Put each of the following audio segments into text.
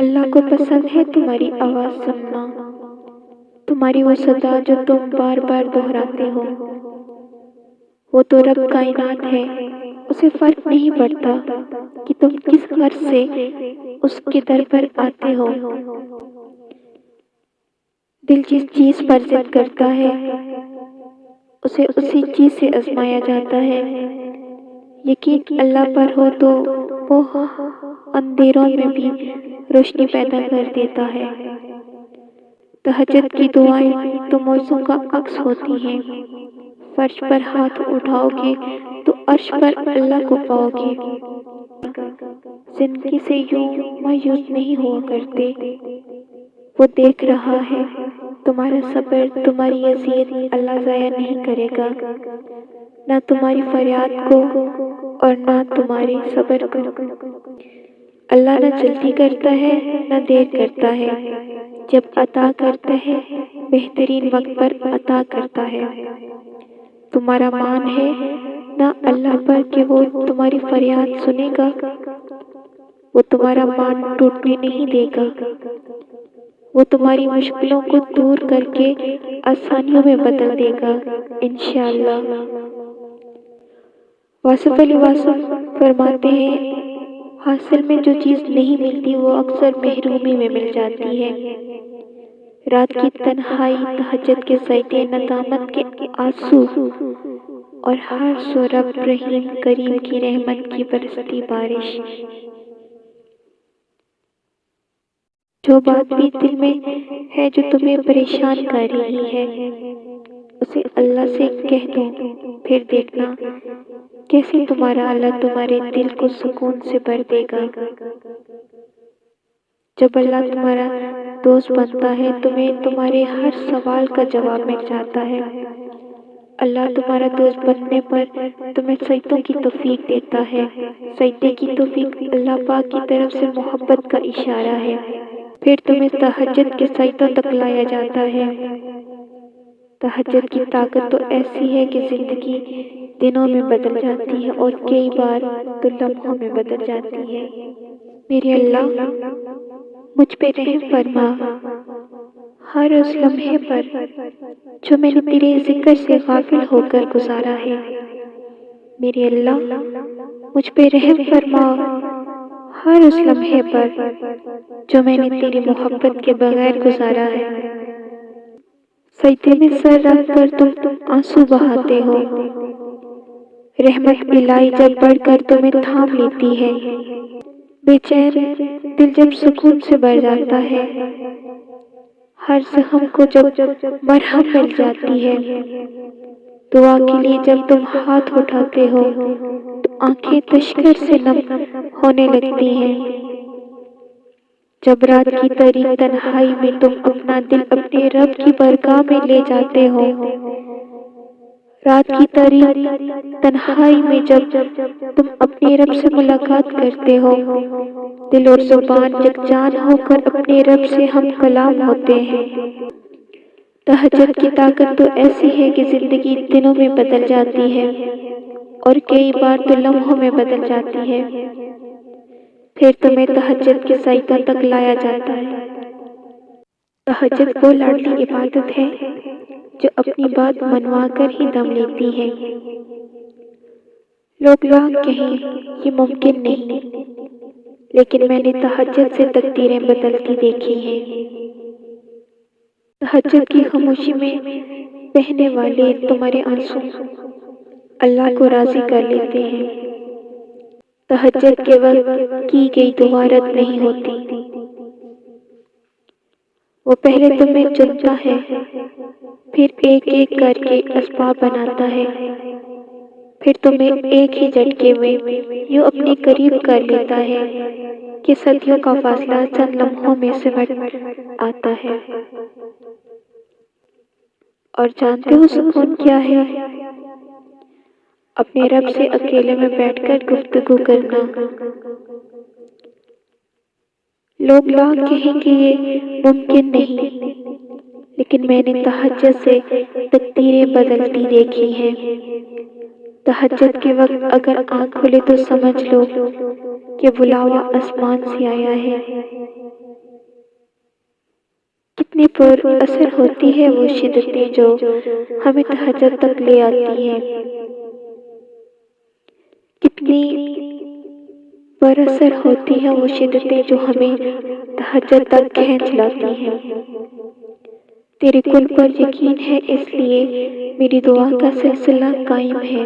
اللہ کو پسند ہے تمہاری آواز سننا، تمہاری وہ صدا جو تم بار بار دہراتے ہو۔ وہ تو رب کائنات ہے، اسے فرق نہیں پڑتا کہ تم کس غرض سے اس کے در پر آتے ہو۔ دل جس چیز پر ضد کرتا ہے اسے اسی چیز سے آزمایا جاتا ہے۔ یقین اللہ پر ہو تو وہ اندھیروں میں بھی روشنی پیدا کر دیتا ہے۔ تہجد کی دعائیں تو موضوع کا عکس ہوتی ہیں۔ فرش پر ہاتھ اٹھاؤ گے تو عرش پر اللہ کو پاؤ گے۔ زندگی سے یوں مایوس نہیں ہوا کرتے، وہ دیکھ رہا ہے تمہارا صبر، تمہاری اذیت اللہ ضائع نہیں کرے گا، نہ تمہاری فریاد کو اور نہ تمہارے صبر کو۔ اللہ نہ جلدی کرتا ہے نہ دیر کرتا ہے، جب عطا کرتا ہے بہترین وقت پر عطا کرتا ہے۔ تمہارا مان ہے نہ اللہ پر کہ وہ تمہاری فریاد سنے گا، وہ تمہارا مان ٹوٹنے نہیں دے گا، وہ تمہاری مشکلوں کو دور کر کے آسانیوں میں بدل دے گا انشاءاللہ۔ واصف علی واصف فرماتے ہیں، حاصل میں جو چیز نہیں ملتی وہ اکثر محرومی میں مل جاتی ہے۔ رات کی تنہائی، تہجد کے سجدے، ندامت کے آنسو اور ہر سو رب رحیم کریم کی رحمت کی برستی بارش۔ جو بات بھی دل میں ہے جو تمہیں پریشان کر رہی ہے اسے اللہ سے کہہ دو، پھر دیکھنا کیسے تمہارا اللہ تمہارے دل کو سکون سے بھر دے گا۔ جب اللہ تمہارا دوست بنتا ہے تمہیں تمہارے ہر سوال کا جواب مل جاتا ہے۔ اللہ تمہارا دوست بننے پر تمہیں سجدوں کی توفیق دیتا ہے۔ سجدے کی توفیق اللہ پاک کی طرف سے محبت کا اشارہ ہے، پھر تمہیں تہجد کے سجدوں تک لایا جاتا ہے۔ تہجد کی طاقت تو ایسی ہے کہ زندگی دنوں میں بدل جاتی ہے اور کئی بار تو لمحوں میں بدل جاتی ہے۔ میرے اللہ مجھ پہ رحم فرما ہر اس لمحے پر جو میں نے تیرے ذکر سے غافل ہو کر گزارا ہے۔ میرے اللہ مجھ پہ رحم فرما ہر اس لمحے پر جو میں نے تیری محبت کے بغیر گزارا ہے۔ سجدے میں سر رکھ کر تم آنسو بہاتے ہو، رحمت الہی جب بڑھ کر تمہیں تھام لیتی ہے۔ بے چین دل جب سکون سے بھر جاتا ہے، ہر زخم کو جب مرہم مل جاتی ہے۔ دعا کے لیے جب تم ہاتھ اٹھاتے ہو تو آنکھیں تشکر سے نم ہونے لگتی ہیں۔ جب رات کی تاریک تنہائی میں تم اپنا دل اپنے رب کی بارگاہ میں لے جاتے ہو، رات کی تاریک تنہائی میں جب تم اپنے رب سے ملاقات کرتے ہو، دل اور زبان یکجان ہو کر اپنے رب سے ہم کلام ہوتے ہیں۔ تہجد کی طاقت تو ایسی ہے کہ زندگی دنوں میں بدل جاتی ہے اور کئی بار تو لمحوں میں بدل جاتی ہے، پھر تمہیں تہجد کے سجدوں تک لایا جاتا ہے۔ تہجد وہ لاڈلی عبادت ہے جو اپنی بات منوا کر ہی دم لیتی ہے۔ لوگ کہیں یہ ممکن نہیں، لیکن میں نے تہجد سے تقدیریں بدلتی دیکھی ہیں۔ تہجد کی خاموشی میں بہنے والے تمہارے آنسو اللہ کو راضی کر لیتے ہیں۔ تہجد کے وقت کی گئی دعا رد نہیں ہوتی، وہ پہلے تمہیں چنتا ہے، پھر ایک ایک کر کے اسباب بناتا ہے، پھر تمہیں ایک ہی جھٹکے میں یوں اپنے قریب کر لیتا ہے کہ صدیوں کا فاصلہ چند لمحوں میں سمٹ آتا ہے۔ اور جانتے ہو سکون کیا ہے؟ اپنے رب سے اکیلے میں بیٹھ کر گفتگو کرنا۔ لوگ کہیں کہ یہ ممکن نہیں، لیکن میں نے تہجد سے تقدیریں بدلتی دیکھی ہیں۔ تہجد کے وقت اگر آنکھ کھلے تو سمجھ لو کہ بلاوا آسمان سے آیا ہے۔ کتنی پر اثر ہوتی ہے وہ شدتیں جو ہمیں تہجد تک لے آتی ہیں، کتنی پر اثر ہوتی ہیں وہ شدتیں جو ہمیں تہجد تک کھینچ لاتی ہیں۔ تیرے کن پر یقین ہے اس لیے میری دعا کا سلسلہ قائم ہے۔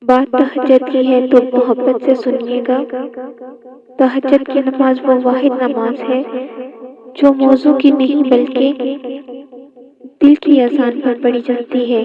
بات تہجد کی ہے تو محبت سے سنیے گا۔ تہجد کی نماز وہ واحد نماز ہے جو موضوع کی نہیں بلکہ دل کی اذان پر پڑھی جاتی ہے۔